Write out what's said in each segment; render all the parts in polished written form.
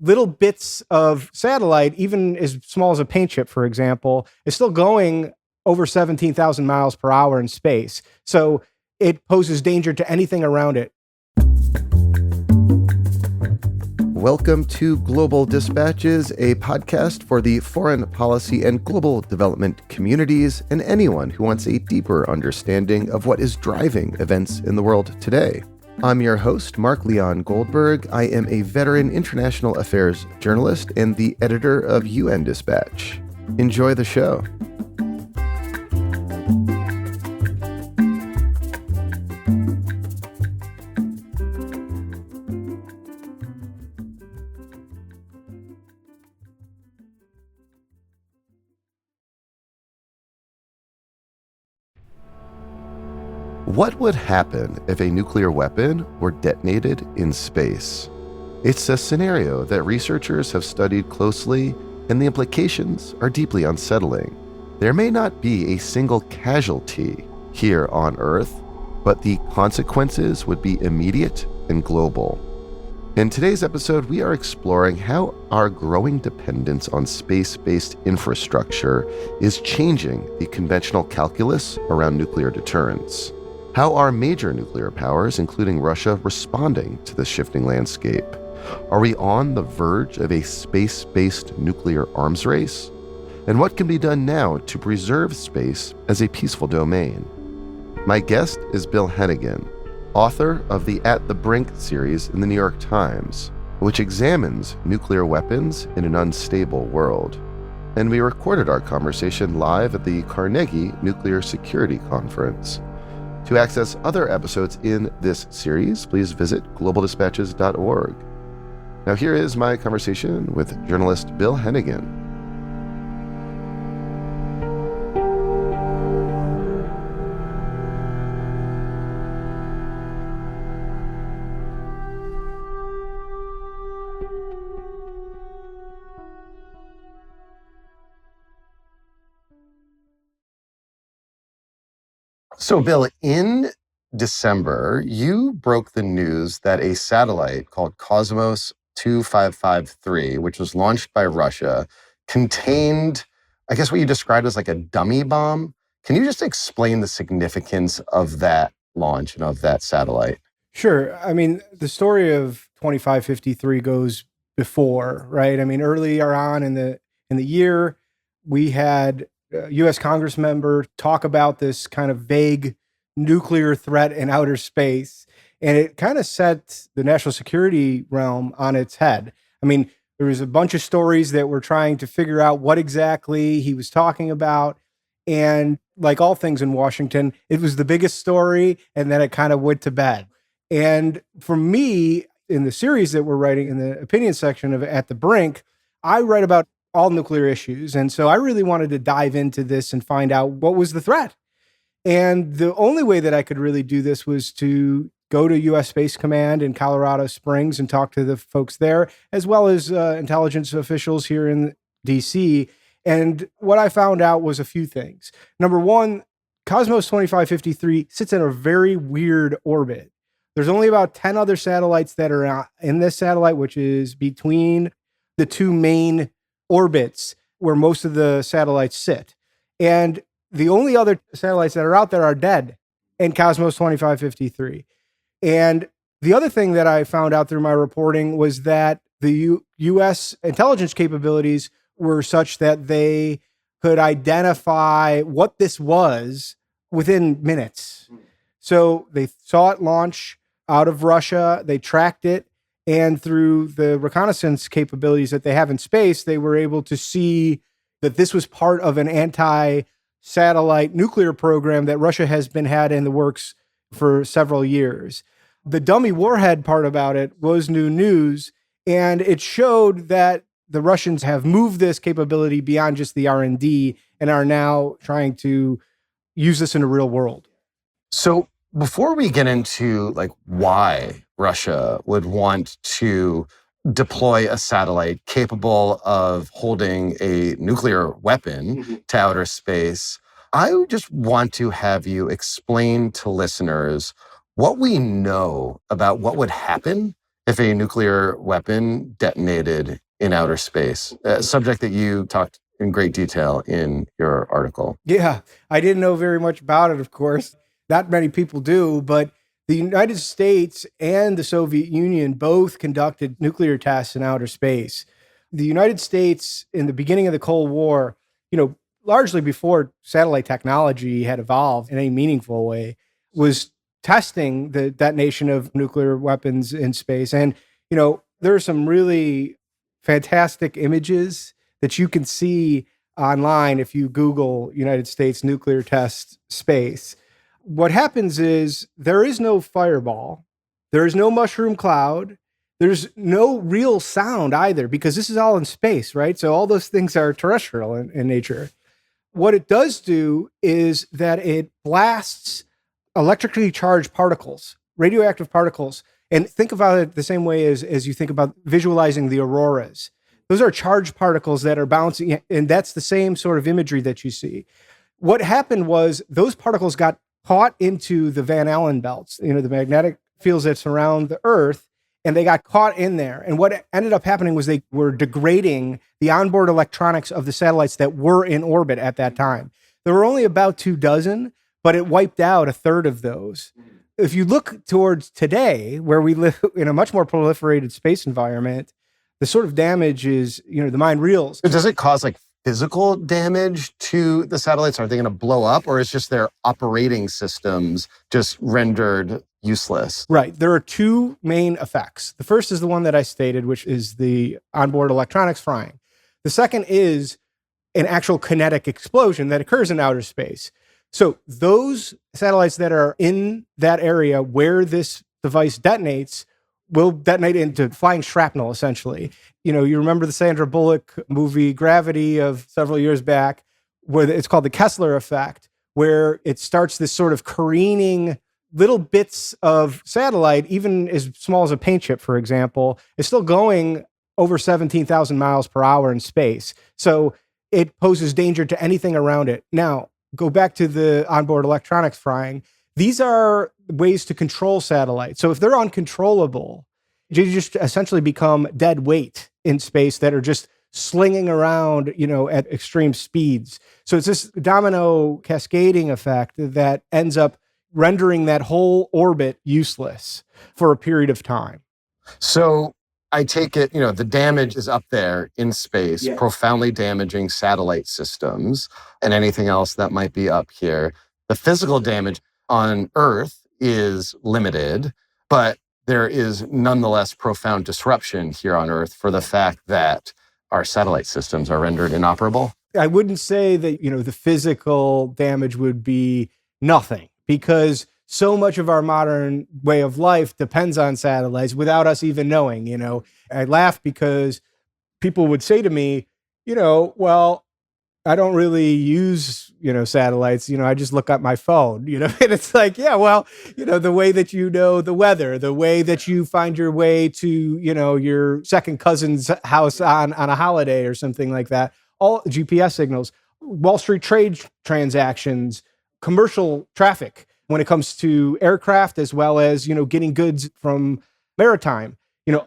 little bits of satellite, even as small as a paint chip, for example, is still going over 17,000 miles per hour in space. So it poses danger to anything around it. Welcome to Global Dispatches, a podcast for the foreign policy and global development communities and anyone who wants a deeper understanding of what is driving events in the world today. I'm your host, Mark Leon Goldberg. I am a veteran international affairs journalist and the editor of UN Dispatch. Enjoy the show. What would happen if a nuclear weapon were detonated in space? It's a scenario that researchers have studied closely, and the implications are deeply unsettling. There may not be a single casualty here on Earth, but the consequences would be immediate and global. In today's episode, we are exploring how our growing dependence on space-based infrastructure is changing the conventional calculus around nuclear deterrence. How are major nuclear powers, including Russia, responding to this shifting landscape? Are we on the verge of a space-based nuclear arms race? And what can be done now to preserve space as a peaceful domain? My guest is Bill Hennigan, author of the At the Brink series in the New York Times, which examines nuclear weapons in an unstable world. And we recorded our conversation live at the Carnegie Nuclear Security Conference. To access other episodes in this series, please visit globaldispatches.org. Now here is my conversation with journalist Bill Hennigan. So, Bill, in December, you broke the news that a satellite called Cosmos 2553, which was launched by Russia, contained, I guess what you described as like a dummy bomb. Can you just explain the significance of that launch and of that satellite? Sure. I mean, the story of 2553 goes before, right? I mean, earlier on in the year, we had a U.S. Congress member talk about this kind of vague nuclear threat in outer space, and it kind of set the national security realm on its head. I mean, there was a bunch of stories that were trying to figure out what exactly he was talking about, and like all things in Washington, it was the biggest story, and then it kind of went to bed. And for me, in the series that we're writing in the opinion section of At the Brink, I write about all nuclear issues. And so I really wanted to dive into this and find out what was the threat. And the only way that I could really do this was to go to U.S. Space Command in Colorado Springs and talk to the folks there, as well as intelligence officials here in D.C. And what I found out was a few things. Number one, Cosmos 2553 sits in a very weird orbit. There's only about 10 other satellites that are in this satellite, which is between the two main orbits where most of the satellites sit. And the only other satellites that are out there are dead in Cosmos 2553. And the other thing that I found out through my reporting was that the U.S. intelligence capabilities were such that they could identify what this was within minutes. So they saw it launch out of Russia, they tracked it, and through the reconnaissance capabilities that they have in space, they were able to see that this was part of an anti-satellite nuclear program that Russia has been had in the works for several years. The dummy warhead part about it was new news, and it showed that the Russians have moved this capability beyond just the R&D and are now trying to use this in the real world. So before we get into like why Russia would want to deploy a satellite capable of holding a nuclear weapon to outer space, I just want to have you explain to listeners what we know about what would happen if a nuclear weapon detonated in outer space? A subject that you talked in great detail in your article. Yeah, I didn't know very much about it, of course. Not many people do, but the United States and the Soviet Union both conducted nuclear tests in outer space. The United States, in the beginning of the Cold War, largely before satellite technology had evolved in any meaningful way, was testing the detonation of nuclear weapons in space. And, there are some really fantastic images that you can see online if you Google United States nuclear test space. What happens is there is no fireball, there is no mushroom cloud, there's no real sound either, because this is all in space, right? So all those things are terrestrial in nature. What it does do is that it blasts electrically charged particles, radioactive particles. And think about it the same way as you think about visualizing the auroras. Those are charged particles that are bouncing, and that's the same sort of imagery that you see. What happened was those particles got caught into the Van Allen belts, the magnetic fields that surround the Earth, and they got caught in there. And what ended up happening was they were degrading the onboard electronics of the satellites that were in orbit at that time. There were only about 24, but it wiped out a third of those. If you look towards today, where we live in a much more proliferated space environment, the sort of damage is, the mind reels. Does it cause physical damage to the satellites? Are they going to blow up, or is just their operating systems just rendered useless? Right. There are two main effects. The first is the one that I stated, which is the onboard electronics frying. The second is an actual kinetic explosion that occurs in outer space. So those satellites that are in that area where this device detonates will detonate into flying shrapnel, essentially. You remember the Sandra Bullock movie Gravity of several years back, where it's called the Kessler effect, where it starts this sort of careening little bits of satellite, even as small as a paint chip, for example, is still going over 17,000 miles per hour in space. So it poses danger to anything around it. Now, go back to the onboard electronics frying. These are ways to control satellites. So if they're uncontrollable, you just essentially become dead weight in space that are just slinging around, at extreme speeds. So it's this domino cascading effect that ends up rendering that whole orbit useless for a period of time. So I take it, the damage is up there in space, Yeah. profoundly damaging satellite systems and anything else that might be up here. The physical damage on Earth is limited, but there is nonetheless profound disruption here on Earth for the fact that our satellite systems are rendered inoperable. I wouldn't say that, the physical damage would be nothing, because so much of our modern way of life depends on satellites without us even knowing. I laugh because people would say to me, well, I don't really use, satellites, I just look at my phone, and it's like, yeah, well, the way that the weather, the way that you find your way to, your second cousin's house on a holiday or something like that, all GPS signals, Wall Street trade transactions, commercial traffic when it comes to aircraft, as well as, getting goods from maritime,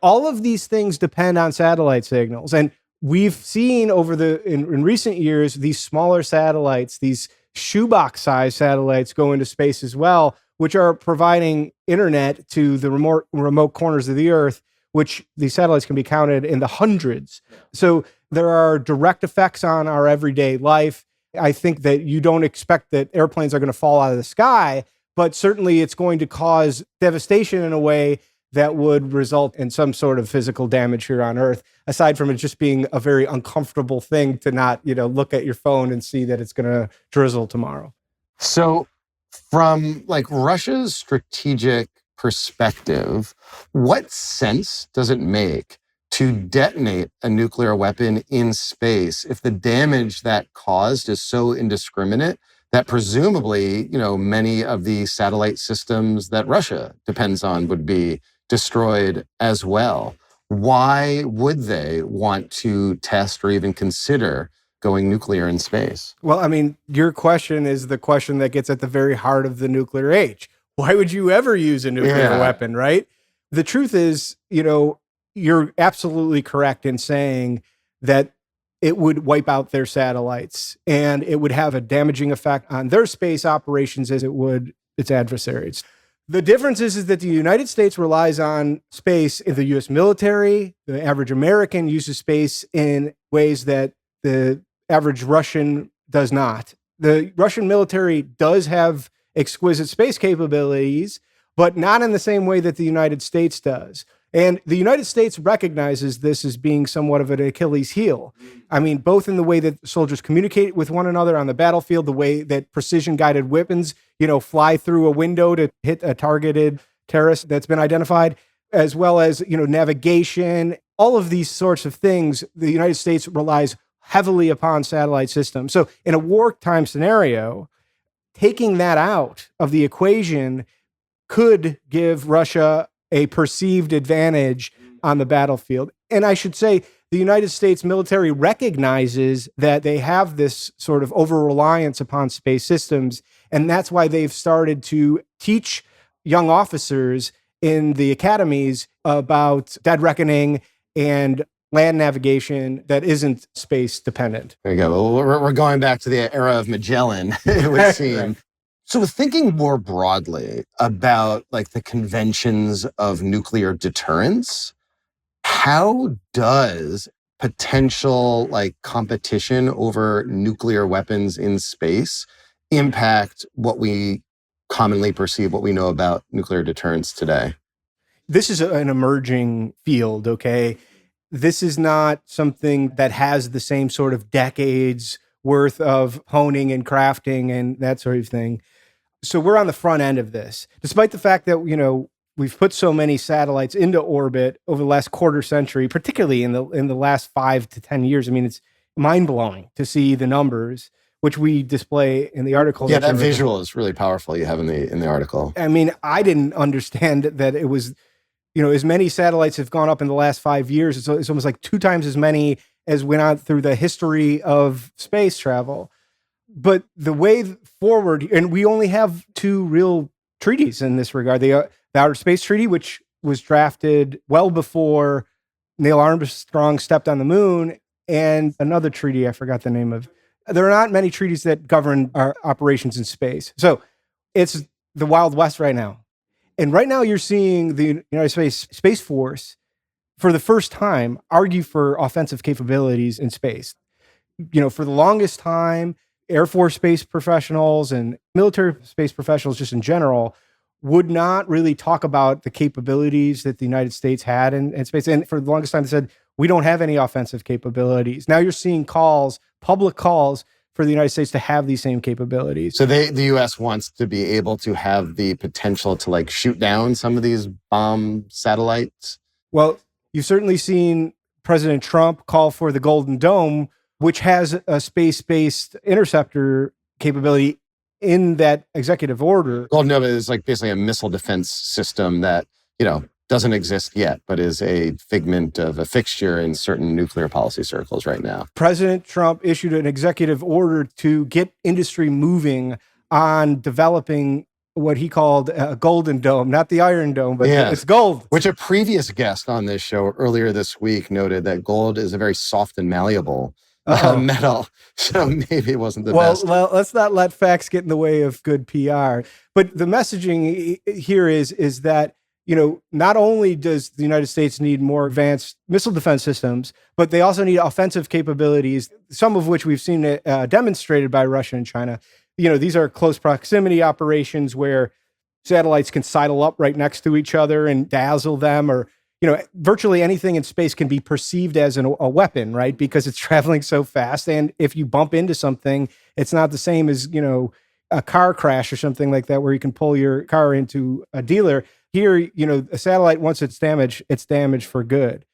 all of these things depend on satellite signals. And we've seen in recent years, these smaller satellites, these shoebox-sized satellites go into space as well, which are providing internet to the remote corners of the Earth, which these satellites can be counted in the hundreds. So there are direct effects on our everyday life. I think that you don't expect that airplanes are going to fall out of the sky, but certainly it's going to cause devastation in a way that would result in some sort of physical damage here on Earth, aside from it just being a very uncomfortable thing to not, look at your phone and see that it's going to drizzle tomorrow. So from Russia's strategic perspective, what sense does it make to detonate a nuclear weapon in space if the damage that caused is so indiscriminate that presumably, many of the satellite systems that Russia depends on would be destroyed as well? Why would they want to test or even consider going nuclear in space? Well, your question is the question that gets at the very heart of the nuclear age. Why would you ever use a nuclear weapon, right? The truth is, you're absolutely correct in saying that it would wipe out their satellites and it would have a damaging effect on their space operations as it would its adversaries. The difference is that the United States relies on space in the US military. The average American uses space in ways that the average Russian does not. The Russian military does have exquisite space capabilities, but not in the same way that the United States does. And the United States recognizes this as being somewhat of an Achilles heel. I mean, both in the way that soldiers communicate with one another on the battlefield, the way that precision guided weapons, fly through a window to hit a targeted terrorist that's been identified, as well as, navigation, all of these sorts of things. The United States relies heavily upon satellite systems. So in a wartime scenario, taking that out of the equation could give Russia a perceived advantage on the battlefield. And I should say, the United States military recognizes that they have this sort of over-reliance upon space systems. And that's why they've started to teach young officers in the academies about dead reckoning and land navigation that isn't space dependent. There you go. Well, we're going back to the era of Magellan, it would seem. Right. So thinking more broadly about like the conventions of nuclear deterrence, how does potential like competition over nuclear weapons in space impact what we commonly perceive, what we know about nuclear deterrence today? This is an emerging field, okay? This is not something that has the same sort of decades worth of honing and crafting and that sort of thing. So we're on the front end of this, despite the fact that, we've put so many satellites into orbit over the last quarter century, particularly in the last 5 to 10 years. I mean, it's mind blowing to see the numbers, which we display in the article. Yeah, that visual is really powerful you have in the article. I mean, I didn't understand that it was, as many satellites have gone up in the last 5 years. It's almost like 2 times as many as went on through the history of space travel. But the way forward, and we only have 2 real treaties in this regard. The Outer Space Treaty, which was drafted well before Neil Armstrong stepped on the moon, and another treaty, I forgot the name of. There are not many treaties that govern our operations in space. So it's the Wild West right now. And right now you're seeing the United States Space Force, for the first time, argue for offensive capabilities in space. For the longest time, Air Force space professionals and military space professionals just in general would not really talk about the capabilities that the United States had in space. And for the longest time, they said, we don't have any offensive capabilities. Now you're seeing public calls for the United States to have these same capabilities. So the U.S. wants to be able to have the potential to like shoot down some of these bomb satellites? Well, you've certainly seen President Trump call for the Golden Dome, which has a space-based interceptor capability in that executive order. Golden Dome is like basically a missile defense system that, doesn't exist yet, but is a figment of a fixture in certain nuclear policy circles right now. President Trump issued an executive order to get industry moving on developing what he called a Golden Dome, not the Iron Dome, but it's gold. Which a previous guest on this show earlier this week noted that gold is a very soft and malleable metal. So maybe it wasn't the best. Well, let's not let facts get in the way of good PR. But the messaging here is that, not only does the United States need more advanced missile defense systems, but they also need offensive capabilities, some of which we've seen demonstrated by Russia and China. These are close proximity operations where satellites can sidle up right next to each other and dazzle them, or virtually anything in space can be perceived as a weapon, right? Because it's traveling so fast. And if you bump into something, it's not the same as, a car crash or something like that, where you can pull your car into a dealer. Here, a satellite, once it's damaged for good.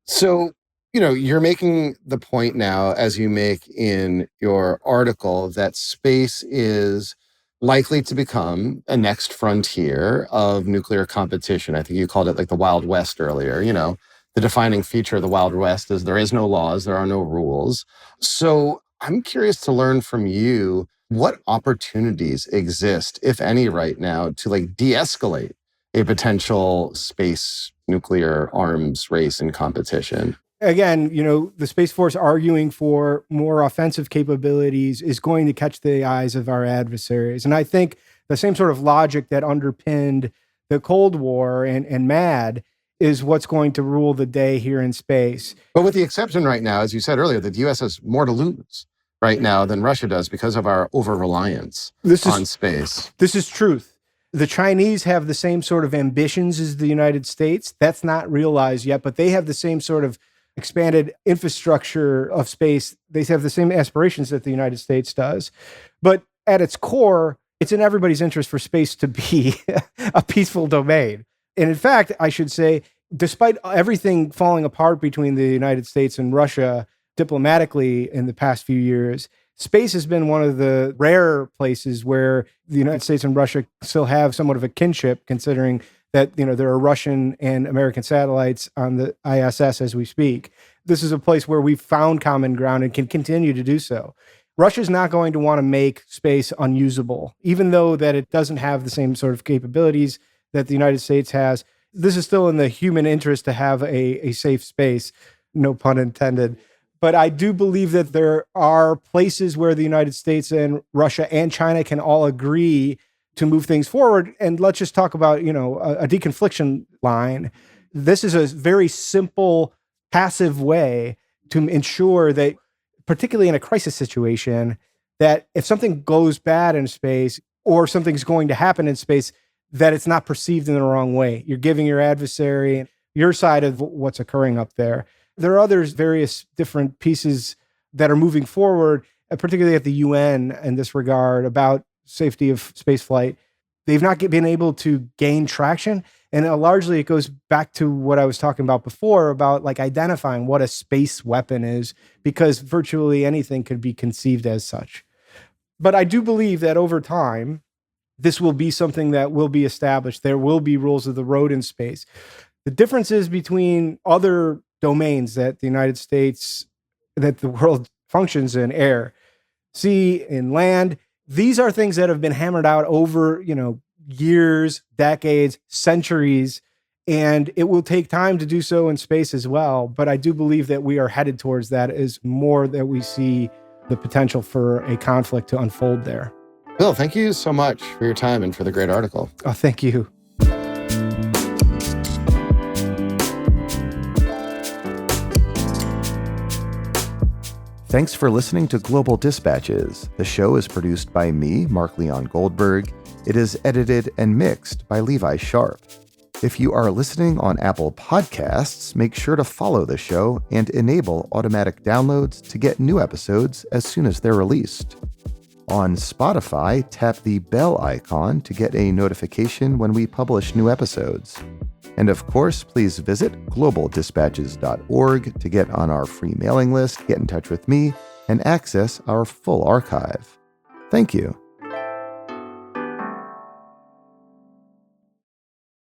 So, you're making the point now, as you make in your article, that space is likely to become a next frontier of nuclear competition. I think you called it like the Wild West earlier. The defining feature of the Wild West is there is no laws, there are no rules. So I'm curious to learn from you what opportunities exist, if any, right now to like de-escalate a potential space nuclear arms race and competition? Again, the Space Force arguing for more offensive capabilities is going to catch the eyes of our adversaries. And I think the same sort of logic that underpinned the Cold War and MAD is what's going to rule the day here in space. But with the exception right now, as you said earlier, that the U.S. has more to lose right now than Russia does because of our over-reliance on space. This is truth. The Chinese have the same sort of ambitions as the United States. That's not realized yet, but they have the same sort of expanded infrastructure of space. They have the same aspirations that the United States does. But at its core, it's in everybody's interest for space to be a peaceful domain. And in fact, I should say, despite everything falling apart between the United States and Russia diplomatically in the past few years, space has been one of the rare places where the United States and Russia still have somewhat of a kinship, considering that there are Russian and American satellites on the ISS as we speak. This is a place where we've found common ground and can continue to do so. Russia's not going to want to make space unusable, even though that it doesn't have the same sort of capabilities that the United States has. This is still in the human interest to have a safe space, no pun intended. But I do believe that there are places where the United States and Russia and China can all agree to move things forward. And let's just talk about, a deconfliction line. This is a very simple, passive way to ensure that, particularly in a crisis situation, that if something goes bad in space or something's going to happen in space, that it's not perceived in the wrong way. You're giving your adversary your side of what's occurring up there. There are others, various different pieces that are moving forward, particularly at the UN in this regard, about safety of spaceflight. They've not been able to gain traction. And largely it goes back to what I was talking about before, about identifying what a space weapon is, because virtually anything could be conceived as such. But I do believe that over time, this will be something that will be established. There will be rules of the road in space. The differences between other domains that the United States, that the world functions in, air, sea, and land, these are things that have been hammered out over, years, decades, centuries, and it will take time to do so in space as well. But I do believe that we are headed towards that as more that we see the potential for a conflict to unfold there. Bill, thank you so much for your time and for the great article. Oh, thank you. Thanks for listening to Global Dispatches. The show is produced by me, Mark Leon Goldberg. It is edited and mixed by Levi Sharp. If you are listening on Apple Podcasts, make sure to follow the show and enable automatic downloads to get new episodes as soon as they're released. On Spotify, tap the bell icon to get a notification when we publish new episodes. And of course, please visit globaldispatches.org to get on our free mailing list, get in touch with me, and access our full archive. Thank you.